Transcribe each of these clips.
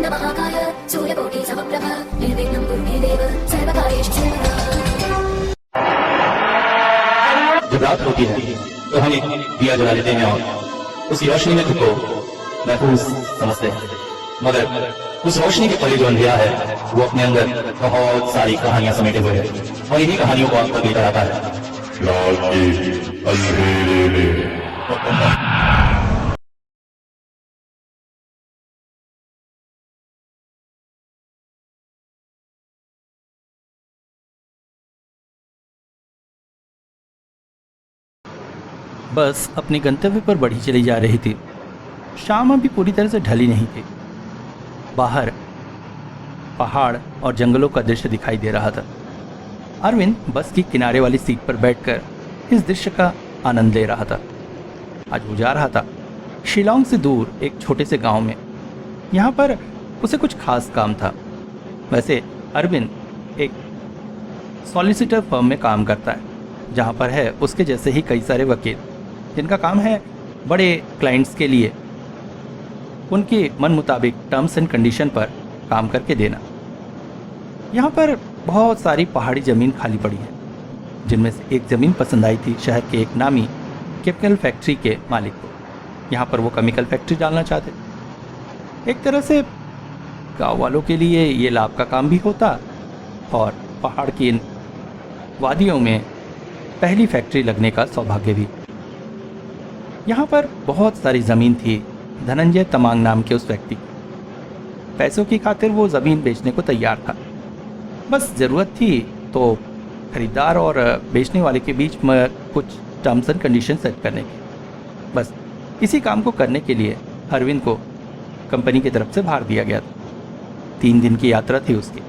वक्रतुण्ड महाकाय सूर्यकोटि समप्रभ निर्विघ्नं कुरु मे देव सर्वकार्येषु सर्वदा। जब रात होती है तो हम एक दिया जला लेते हैं और उस रोशनी में खुद को महफूज समझते हैं, मगर उस रोशनी के परे जो अंधेरा है वो अपने अंदर बहुत सारी कहानियां समेटे हुए है और इन्हीं कहानियों को आप तक लेकर आता है। रात के अंधेरे में बस अपने गंतव्य पर बढ़ी चली जा रही थी। शाम अभी पूरी तरह से ढली नहीं थी। बाहर पहाड़ और जंगलों का दृश्य दिखाई दे रहा था। अरविंद बस की किनारे वाली सीट पर बैठकर इस दृश्य का आनंद ले रहा था। आज वो जा रहा था शिलांग से दूर एक छोटे से गांव में। यहाँ पर उसे कुछ खास काम था। वैसे अरविंद एक सॉलिसिटर फर्म में काम करता है, जहाँ पर है उसके जैसे ही कई सारे वकील, जिनका काम है बड़े क्लाइंट्स के लिए उनके मन मुताबिक टर्म्स एंड कंडीशन पर काम करके देना। यहाँ पर बहुत सारी पहाड़ी ज़मीन खाली पड़ी है, जिनमें से एक ज़मीन पसंद आई थी शहर के एक नामी केमिकल फैक्ट्री के मालिक को। यहाँ पर वो केमिकल फैक्ट्री डालना चाहते। एक तरह से गाँव वालों के लिए ये लाभ का काम भी होता और पहाड़ की इन वादियों में पहली फैक्ट्री लगने का सौभाग्य भी। यहाँ पर बहुत सारी ज़मीन थी धनंजय तमांग नाम के उस व्यक्ति की। पैसों की खातिर वो ज़मीन बेचने को तैयार था। बस ज़रूरत थी तो खरीदार और बेचने वाले के बीच में कुछ टर्म्स एंड कंडीशन सेट करने की। बस इसी काम को करने के लिए अरविंद को कंपनी की तरफ से भार दिया गया था। 3 दिन की यात्रा थी उसकी।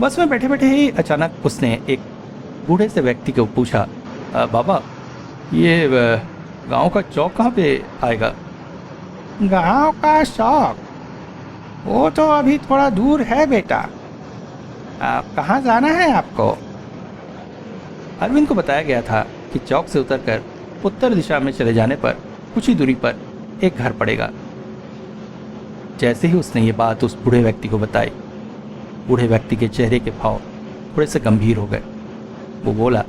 बस में बैठे बैठे ही अचानक उसने एक बूढ़े से व्यक्ति को पूछा, बाबा ये गांव का चौक कहाँ पे आएगा? गांव का चौक? वो तो अभी थोड़ा दूर है बेटा। कहाँ जाना है आपको? अरविंद को बताया गया था कि चौक से उतरकर उत्तर दिशा में चले जाने पर कुछ ही दूरी पर एक घर पड़ेगा। जैसे ही उसने ये बात उस बूढ़े व्यक्ति को बताई, बूढ़े व्यक्ति के चेहरे के भाव थोड़े से गंभीर हो गए। वो बोला,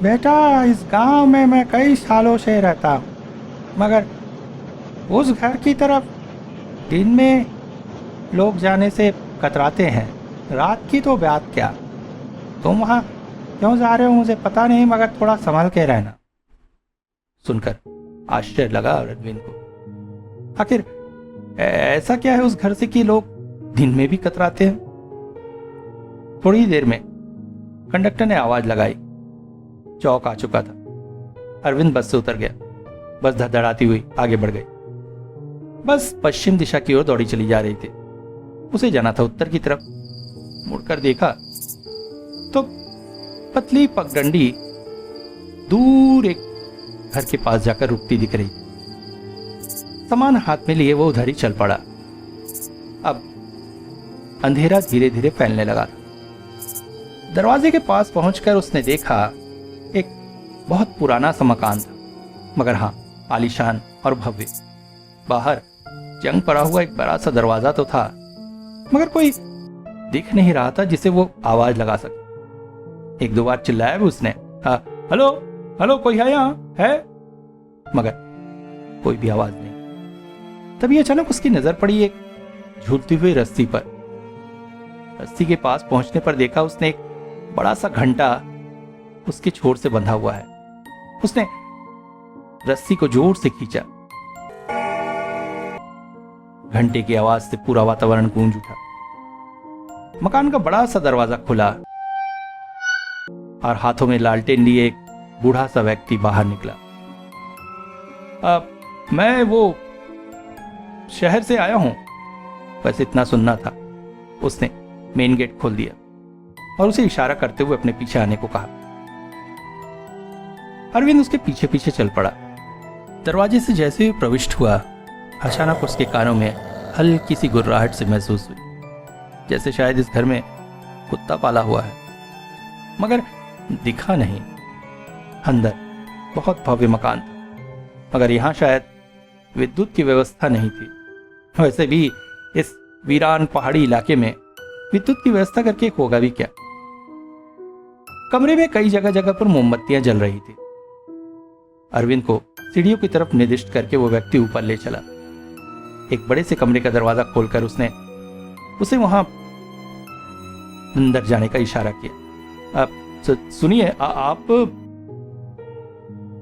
बेटा इस गांव में मैं कई सालों से रहता हूँ, मगर उस घर की तरफ दिन में लोग जाने से कतराते हैं, रात की तो बात क्या। तुम वहाँ क्यों जा रहे हो मुझे पता नहीं, मगर थोड़ा संभल के रहना। सुनकर आश्चर्य लगा अरविंद को। आखिर ऐसा क्या है उस घर से कि लोग दिन में भी कतराते हैं? थोड़ी ही देर में कंडक्टर ने आवाज लगाई। चौक आ चुका था। अरविंद बस से उतर गया। बस धड़धड़ाती हुई आगे बढ़ गई। बस पश्चिम दिशा की ओर दौड़ी चली जा रही थी। उसे जाना था उत्तर की तरफ। मुड़कर देखा तो पतली पगडंडी दूर एक घर के पास जाकर रुकती दिख रही। सामान हाथ में लिए वो उधर ही चल पड़ा। अब अंधेरा धीरे धीरे फैलने लगा था। दरवाजे के पास पहुंचकर उसने देखा एक बहुत पुराना सा मकान था, मगर हाँ आलीशान और भव्य। बाहर जंग पड़ा हुआ एक बड़ा सा दरवाजा तो था, मगर कोई दिख नहीं रहा था जिसे वो आवाज लगा सके। 1-2 बार चिल्लाया भी उसने, हेलो हेलो कोई है यहाँ है, मगर कोई भी आवाज नहीं। तभी अचानक उसकी नजर पड़ी एक झूलती हुई रस्सी पर। रस्सी के पास पहुंचने पर देखा उसने एक बड़ा सा घंटा उसके छोर से बंधा हुआ है। उसने रस्सी को जोर से खींचा। घंटे की आवाज से पूरा वातावरण गूंज उठा। मकान का बड़ा सा दरवाजा खुला और हाथों में लालटेन लिए एक बूढ़ा सा व्यक्ति बाहर निकला। मैं वो शहर से आया हूं, बस इतना सुनना था। उसने मेन गेट खोल दिया और उसे इशारा करते हुए अपने पीछे आने को कहा। अरविंद उसके पीछे पीछे चल पड़ा। दरवाजे से जैसे ही प्रविष्ट हुआ, अचानक उसके कानों में हल्की सी गुर्राहट से महसूस हुई, जैसे शायद इस घर में कुत्ता पाला हुआ है, मगर दिखा नहीं। अंदर बहुत भव्य मकान था, मगर यहाँ शायद विद्युत की व्यवस्था नहीं थी। वैसे भी इस वीरान पहाड़ी इलाके में विद्युत की व्यवस्था करके होगा भी क्या। कमरे में कई जगह जगह पर मोमबत्तियां जल रही थी। अरविंद को सीढ़ियों की तरफ निर्दिष्ट करके वो व्यक्ति ऊपर ले चला। एक बड़े से कमरे का दरवाजा खोलकर उसने उसे वहां अंदर जाने का इशारा किया। आप सुनिए, आप।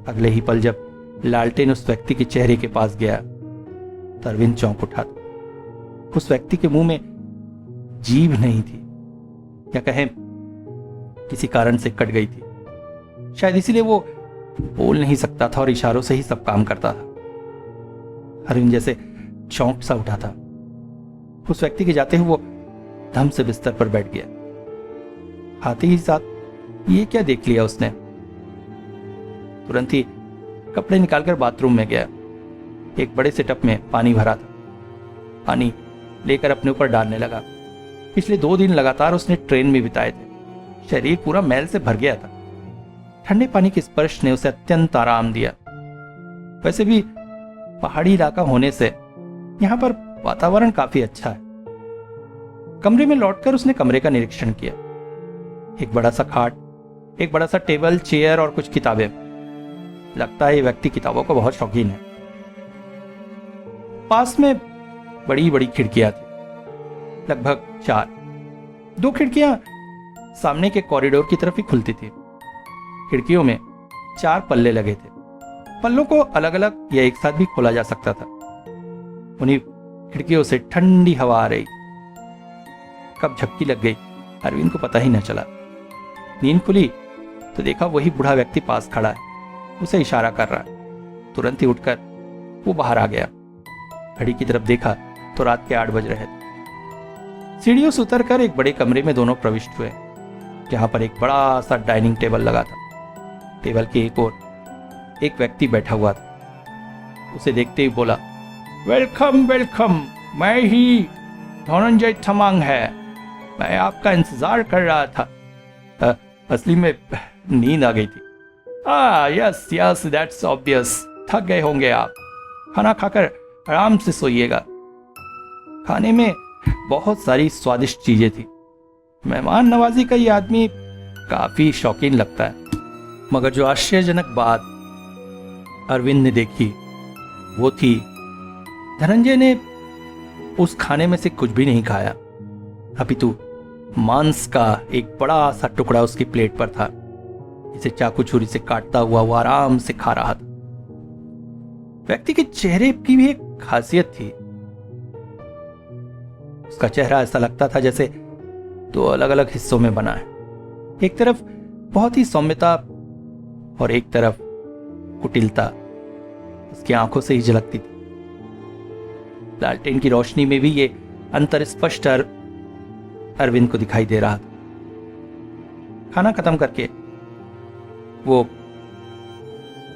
अगले ही पल जब लालटेन उस व्यक्ति के चेहरे के पास गया तो अरविंद चौंक उठा। उस व्यक्ति के मुंह में जीभ नहीं थी, या कहें किसी कारण से कट गई थी। शायद इसीलिए वो बोल नहीं सकता था और इशारों से ही सब काम करता था। अरविंद जैसे चौंक सा उठा था। उस व्यक्ति के जाते हुए वो धम से बिस्तर पर बैठ गया। आते ही साथ ये क्या देख लिया उसने। तुरंत ही कपड़े निकालकर बाथरूम में गया। एक बड़े से टब में पानी भरा था। पानी लेकर अपने ऊपर डालने लगा। पिछले 2 दिन लगातार उसने ट्रेन में बिताए थे। शरीर पूरा मैल से भर गया था। ठंडे पानी के स्पर्श ने उसे अत्यंत आराम दिया। वैसे भी पहाड़ी इलाका होने से यहां पर वातावरण काफी अच्छा है। कमरे में लौटकर उसने कमरे का निरीक्षण किया। एक बड़ा सा खाट, एक बड़ा सा टेबल, चेयर और कुछ किताबें। लगता है ये व्यक्ति किताबों का बहुत शौकीन है। पास में बड़ी बड़ी खिड़कियां थी, लगभग 4। 2 खिड़कियां सामने के कॉरिडोर की तरफ ही खुलती थी। खिड़कियों में 4 पल्ले लगे थे। पल्लों को अलग अलग या एक साथ भी खोला जा सकता था। उन्हीं खिड़कियों से ठंडी हवा आ रही। कब झपकी लग गई अरविंद को पता ही न चला। नींद खुली तो देखा वही बूढ़ा व्यक्ति पास खड़ा है, उसे इशारा कर रहा है। तुरंत ही उठकर वो बाहर आ गया। घड़ी की तरफ देखा तो रात के 8 बज रहे थे। सीढ़ियों से उतरकर एक बड़े कमरे में दोनों प्रविष्ट हुए, जहां पर एक बड़ा सा डाइनिंग टेबल लगा था। टेबल के एक ओर एक व्यक्ति बैठा हुआ था। उसे देखते ही बोला, वेलकम वेलकम, मैं ही धनंजय तमांग है। मैं आपका इंतजार कर रहा था। असली में नींद आ गई थी। Yes yes, that's obvious. थक गए होंगे आप। खाना खाकर आराम से सोइएगा। खाने में बहुत सारी स्वादिष्ट चीजें थी। मेहमान नवाजी का ये आदमी काफी शौकीन लगता है। मगर जो आश्चर्यजनक बात अरविंद ने देखी वो थी, धनंजय ने उस खाने में से कुछ भी नहीं खाया, अपितु मांस का एक बड़ा सा टुकड़ा उसकी प्लेट पर था। इसे चाकू छुरी से काटता हुआ वो आराम से खा रहा था। व्यक्ति के चेहरे की भी एक खासियत थी। उसका चेहरा ऐसा लगता था जैसे 2 अलग अलग हिस्सों में बना है। एक तरफ बहुत ही सौम्यता और एक तरफ कुटिलता उसकी आंखों से ही झलकती थी। लालटेन की रोशनी में भी ये अंतर स्पष्ट अरविंद को दिखाई दे रहा था। खाना खत्म करके वो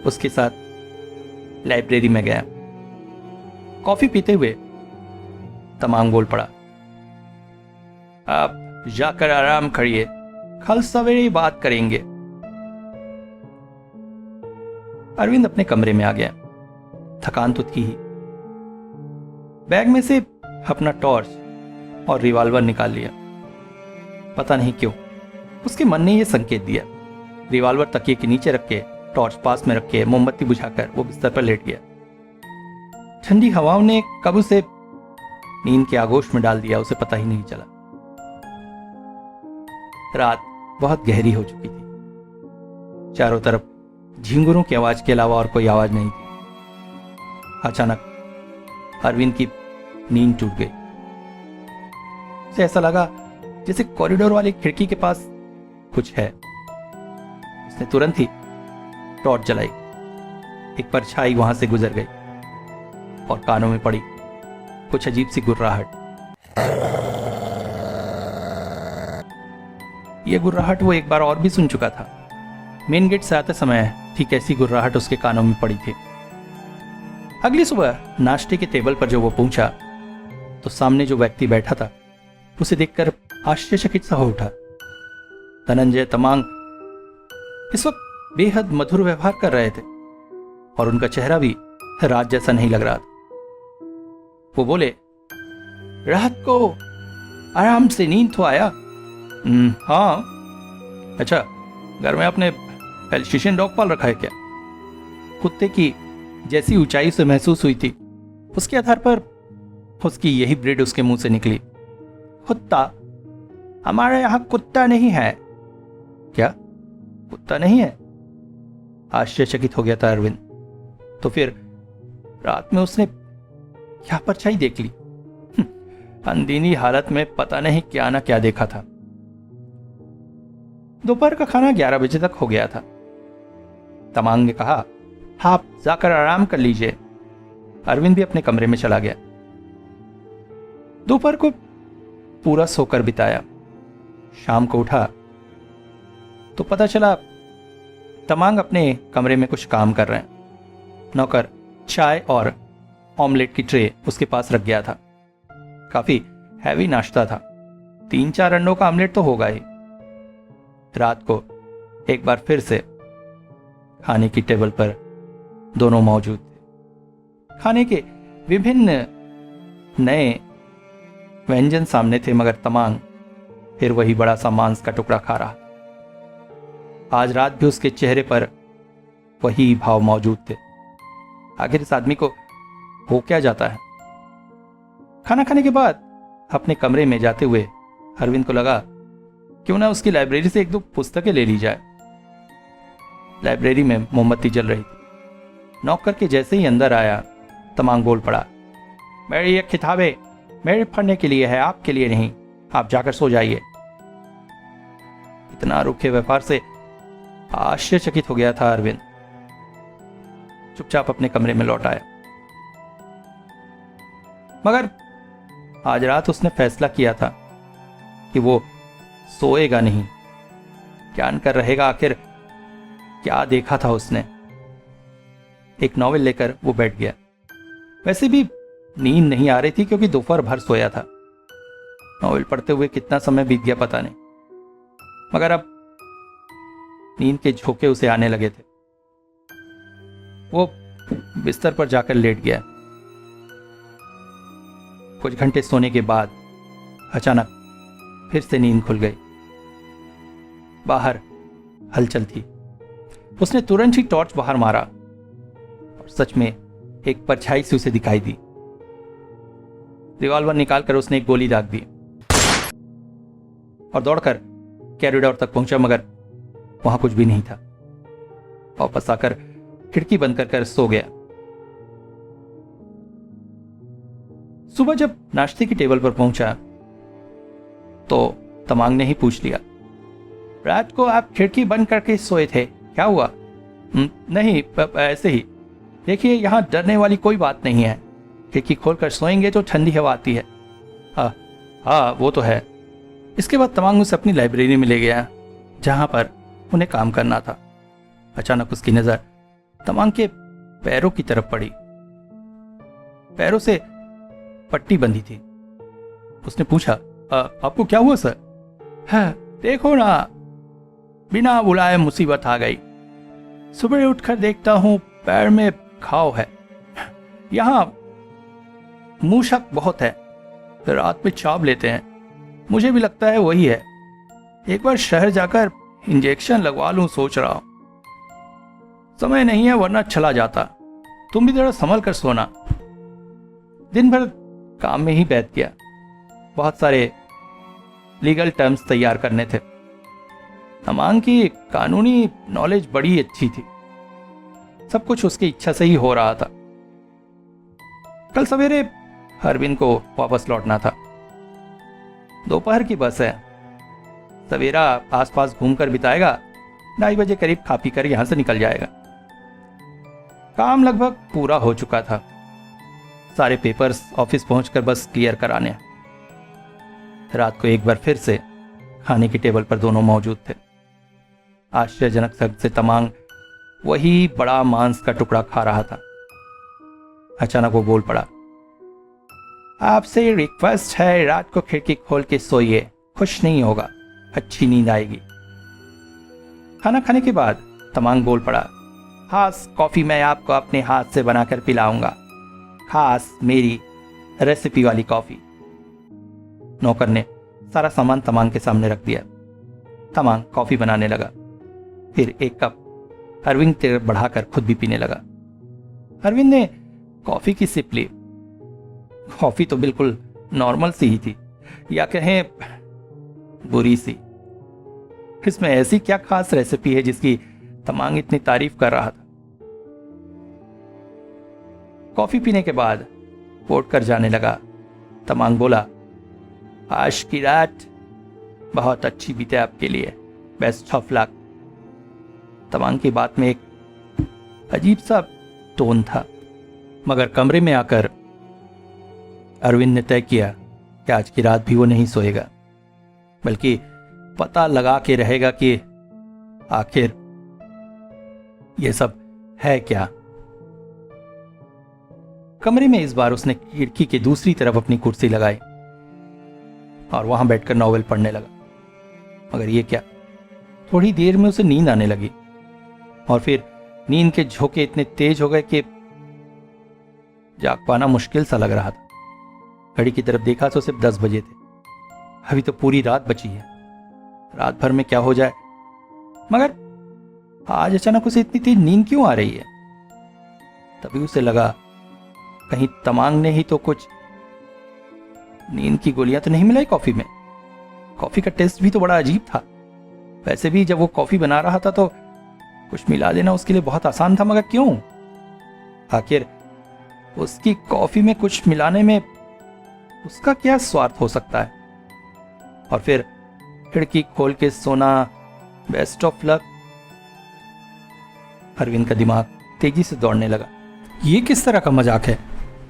उसके साथ लाइब्रेरी में गया। कॉफी पीते हुए तमांग बोल पड़ा, आप जाकर आराम करिए, कल सवेरे बात करेंगे। अरविंद अपने कमरे में आ गया। थकान तो थी ही। बैग में से अपना टॉर्च और रिवॉल्वर निकाल लिया। पता नहीं क्यों उसके मन ने यह संकेत दिया। रिवॉल्वर तकिए के नीचे रख के, टॉर्च पास में रख के, मोमबत्ती बुझाकर वो बिस्तर पर लेट गया। ठंडी हवाओं ने कब उसे नींद के आगोश में डाल दिया, उसे पता ही नहीं चला। रात बहुत गहरी हो चुकी थी। चारों तरफ झिंगुरों की आवाज के अलावा और कोई आवाज नहीं थी। अचानक अरविंद की नींद टूट गई। उसे ऐसा लगा जैसे कॉरिडोर वाली खिड़की के पास कुछ है। उसने तुरंत ही टॉर्च जलाई। एक परछाई वहां से गुजर गई और कानों में पड़ी कुछ अजीब सी गुर्राहट। यह गुर्राहट वो एक बार और भी सुन चुका था। मेन गेट से आते समय ठीक ऐसी गुर्राहट उसके कानों में पड़ी थी। अगली सुबह नाश्ते के टेबल पर जो वो पहुंचा तो सामने जो व्यक्ति बैठा था उसे देखकर आश्चर्यचकित सा हो उठा। धनंजय तमांग इस वक्त बेहद मधुर व्यवहार कर रहे थे और उनका चेहरा भी रात जैसा नहीं लग रहा था। वो बोले, रात को आराम से नींद तो आया? हाँ। अच्छा, घर में आपने एल्सेशियन डॉग पाल रखा है क्या? कुत्ते की जैसी ऊंचाई से महसूस हुई थी, उसके आधार पर उसकी यही ब्रीड उसके मुंह से निकली। कुत्ता? हमारे यहाँ कुत्ता नहीं है। क्या कुत्ता नहीं है? आश्चर्यचकित हो गया था अरविंद। तो फिर रात में उसने क्या परछाई देख ली? अनदीनी हालत में पता नहीं क्या ना क्या देखा था। दोपहर का खाना 11 बजे तक हो गया था। तमांग ने कहा, आप जाकर आराम कर लीजिए। अरविंद भी अपने कमरे में चला गया। दोपहर को पूरा सोकर बिताया। शाम को उठा तो पता चला तमांग अपने कमरे में कुछ काम कर रहे हैं। नौकर चाय और ऑमलेट की ट्रे उसके पास रख गया था। काफी हैवी नाश्ता था। 3-4 अंडों का ऑमलेट तो होगा ही। रात को एक बार फिर से खाने की टेबल पर दोनों मौजूद थे। खाने के विभिन्न नए व्यंजन सामने थे, मगर तमांग फिर वही बड़ा सा मांस का टुकड़ा खा रहा। आज रात भी उसके चेहरे पर वही भाव मौजूद थे। आखिर इस आदमी को हो क्या जाता है? खाना खाने के बाद अपने कमरे में जाते हुए अरविंद को लगा क्यों ना उसकी लाइब्रेरी से 1-2 पुस्तकें ले ली जाए। लाइब्रेरी में मोमबत्ती जल रही थी। नौकर के जैसे ही अंदर आया, तमांग बोल पड़ा, मेरी ये किताबें मेरे पढ़ने के लिए है, आपके लिए नहीं। आप जाकर सो जाइए। इतना रूखे व्यापार से आश्चर्यचकित हो गया था अरविंद। चुपचाप अपने कमरे में लौट आया। मगर आज रात उसने फैसला किया था कि वो सोएगा नहीं। जान कर रहेगा आखिर क्या देखा था उसने। एक नॉवेल लेकर वो बैठ गया। वैसे भी नींद नहीं आ रही थी क्योंकि दोपहर भर सोया था। नॉवेल पढ़ते हुए कितना समय बीत गया पता नहीं, मगर अब नींद के झोंके उसे आने लगे थे। वो बिस्तर पर जाकर लेट गया। कुछ घंटे सोने के बाद अचानक फिर से नींद खुल गई। बाहर हलचल थी। उसने तुरंत ही टॉर्च बाहर मारा और सच में एक परछाई सी उसे दिखाई दी। रिवॉल्वर निकालकर उसने एक गोली दाग दी और दौड़कर कॉरिडोर तक पहुंचा, मगर वहां कुछ भी नहीं था। वापस आकर खिड़की बंद कर सो गया। सुबह जब नाश्ते की टेबल पर पहुंचा तो तमांग ने ही पूछ लिया, रात को आप खिड़की बंद करके सोए थे, क्या हुआ? नहीं, ऐसे ही। देखिए, यहां डरने वाली कोई बात नहीं है। खिड़की खोलकर सोएंगे तो ठंडी हवा आती है। हाँ, वो तो है। इसके बाद तमांग उसे अपनी लाइब्रेरी में ले गया जहां पर उन्हें काम करना था। अचानक उसकी नजर तमांग के पैरों की तरफ पड़ी। पैरों से पट्टी बंधी थी। उसने पूछा, आपको क्या हुआ सर? है, देखो ना, बिना बुलाए मुसीबत आ गई। सुबह उठकर देखता हूं पैर में घाव है। यहां मूषक बहुत है, रात में चाप लेते हैं। मुझे भी लगता है वही है। एक बार शहर जाकर इंजेक्शन लगवा लूं सोच रहा हूं। समय नहीं है वरना चला जाता। तुम भी जरा संभल कर सोना। दिन भर काम में ही बैठ गया। बहुत सारे लीगल टर्म्स तैयार करने थे। तमांग की कानूनी नॉलेज बड़ी अच्छी थी। सब कुछ उसकी इच्छा से ही हो रहा था। कल सवेरे अरविंद को वापस लौटना था। दोपहर की बस है। सवेरा आसपास घूमकर बिताएगा। 2:30 बजे करीब खा पी कर यहां से निकल जाएगा। काम लगभग पूरा हो चुका था। सारे पेपर्स ऑफिस पहुंचकर बस क्लियर कराने। रात को एक बार फिर से खाने की टेबल पर दोनों मौजूद थे। आश्चर्यजनक ढंग से तमांग वही बड़ा मांस का टुकड़ा खा रहा था। अचानक वो बोल पड़ा, आपसे रिक्वेस्ट है, रात को खिड़की खोल के सोइए। खुश नहीं होगा, अच्छी नींद आएगी। खाना खाने के बाद तमांग बोल पड़ा, खास कॉफी मैं आपको अपने हाथ से बनाकर पिलाऊंगा। खास मेरी रेसिपी वाली कॉफी। नौकर ने सारा सामान तमांग के सामने रख दिया। तमांग कॉफी बनाने लगा, फिर एक कप अरविंद की तरफ बढ़ाकर खुद भी पीने लगा। अरविंद ने कॉफी की सिप ली। कॉफी तो बिल्कुल नॉर्मल सी ही थी, या कहें बुरी सी। इसमें ऐसी क्या खास रेसिपी है जिसकी तमांग इतनी तारीफ कर रहा था। कॉफी पीने के बाद उठ कर जाने लगा। तमांग बोला, आज की रात बहुत अच्छी बीते आपके लिए, बेस्ट ऑफ लक। तमांग की बात में एक अजीब सा टोन था, मगर कमरे में आकर अरविंद ने तय किया कि आज की रात भी वो नहीं सोएगा, बल्कि पता लगा के रहेगा कि आखिर ये सब है क्या। कमरे में इस बार उसने खिड़की के दूसरी तरफ अपनी कुर्सी लगाई और वहां बैठकर नॉवेल पढ़ने लगा। मगर ये क्या, थोड़ी देर में उसे नींद आने लगी और फिर नींद के झोंके इतने तेज हो गए कि जाग पाना मुश्किल सा लग रहा था। घड़ी की तरफ देखा तो सिर्फ 10 बजे थे। अभी तो पूरी रात बची है, रात भर में क्या हो जाए। मगर आज अचानक उसे इतनी तेज नींद क्यों आ रही है? तभी उसे लगा कहीं तमांग ने ही तो कुछ नींद की गोलियां तो नहीं मिलाई कॉफी में। कॉफी का टेस्ट भी तो बड़ा अजीब था। वैसे भी जब वो कॉफी बना रहा था तो कुछ मिला देना उसके लिए बहुत आसान था, मगर क्यों? आखिर उसकी कॉफी में कुछ मिलाने में उसका क्या स्वार्थ हो सकता है? और फिर खिड़की खोल के सोना, बेस्ट ऑफ लक। अरविंद का दिमाग तेजी से दौड़ने लगा। ये किस तरह का मजाक है?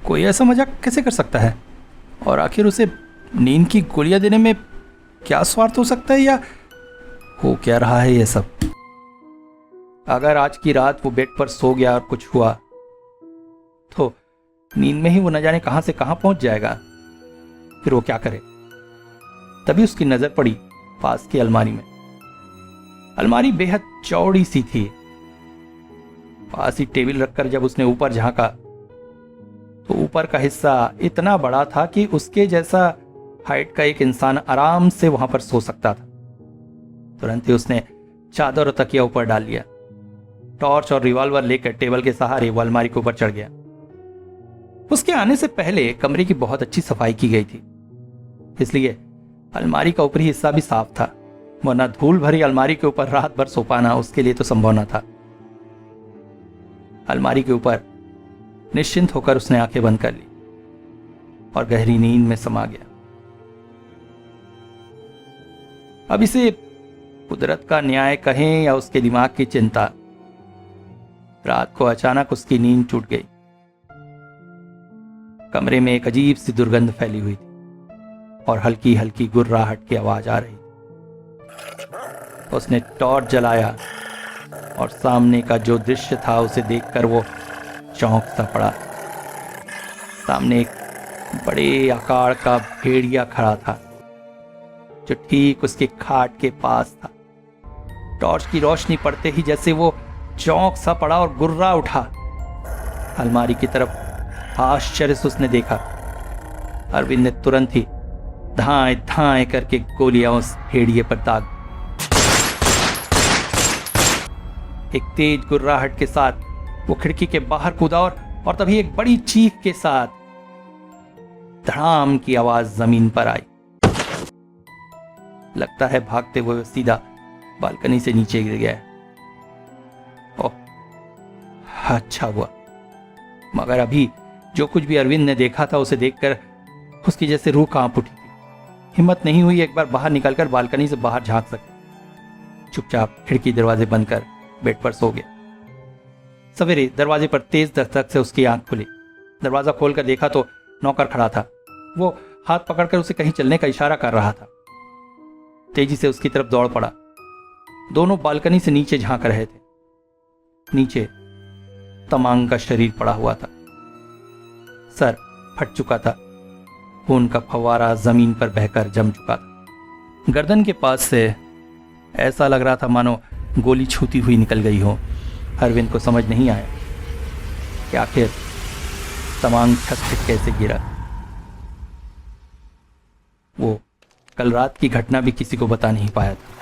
कोई ऐसा मजाक कैसे कर सकता है? और आखिर उसे नींद की गोलियां देने में क्या स्वार्थ हो सकता है, या हो क्या रहा है ये सब? अगर आज की रात वो बेड पर सो गया और कुछ हुआ तो नींद में ही वो न जाने कहां से कहां पहुंच जाएगा। फिर वो क्या करे? तभी उसकी नजर पड़ी पास की अलमारी में। अलमारी बेहद चौड़ी सी थी। पास ही टेबल रखकर जब उसने ऊपर झांका तो ऊपर का हिस्सा इतना बड़ा था कि उसके जैसा हाइट का एक इंसान आराम से वहां पर सो सकता था। तुरंत ही उसने चादर और तकिया ऊपर डाल लिया। टॉर्च और रिवॉल्वर लेकर टेबल के सहारे वो अलमारी के ऊपर चढ़ गया। उसके आने से पहले कमरे की बहुत अच्छी सफाई की गई थी, इसलिए अलमारी का ऊपरी हिस्सा भी साफ था, वरना धूल भरी अलमारी के ऊपर रात भर सो पाना उसके लिए तो संभव न था। अलमारी के ऊपर निश्चिंत होकर उसने आंखें बंद कर ली और गहरी नींद में समा गया। अब इसे कुदरत का न्याय कहें या उसके दिमाग की चिंता, रात को अचानक उसकी नींद टूट गई। कमरे में एक अजीब सी दुर्गंध फैली हुई थी और हल्की हल्की गुर्राहट की आवाज आ रही थी। उसने टॉर्च जलाया और सामने का जो दृश्य था उसे देखकर वो चौंक सा पड़ा। सामने एक बड़े आकार का भेड़िया खड़ा था जो ठीक उसके खाट के पास था। टॉर्च की रोशनी पड़ते ही जैसे वो चौंक सा पड़ा और गुर्रा उठा। अलमारी की तरफ आश्चर्य से उसने देखा। अरविंद ने तुरंत ही धाएं धाएं करके गोलियां उस भेड़िए पर दाग। एक तेज गुर्राहट के साथ वो खिड़की के बाहर कूदा और तभी एक बड़ी चीख के साथ धड़ाम की आवाज जमीन पर आई। लगता है भागते हुए सीधा बालकनी से नीचे गिर गया। ओह, अच्छा हुआ। मगर अभी जो कुछ भी अरविंद ने देखा था उसे देखकर उसकी जैसे रूह कांप उठी थी। हिम्मत नहीं हुई एक बार बाहर निकलकर बालकनी से बाहर झांक सके। चुपचाप खिड़की दरवाजे बंद कर बेड पर सो गया। सवेरे दरवाजे पर तेज दस्तक से उसकी आंख खुली। दरवाजा खोलकर देखा तो नौकर खड़ा था। वो हाथ पकड़कर उसे कहीं चलने का इशारा कर रहा था। तेजी से उसकी तरफ दौड़ पड़ा। दोनों बालकनी से नीचे झांक रहे थे। नीचे तमांग का शरीर पड़ा हुआ था। सर फट चुका था। खून का फव्वारा जमीन पर बहकर जम चुका था। गर्दन के पास से ऐसा लग रहा था मानो गोली छूती हुई निकल गई हो। अरविंद को समझ नहीं आया कि आखिर तमांग छत से कैसे गिरा। वो कल रात की घटना भी किसी को बता नहीं पाया था।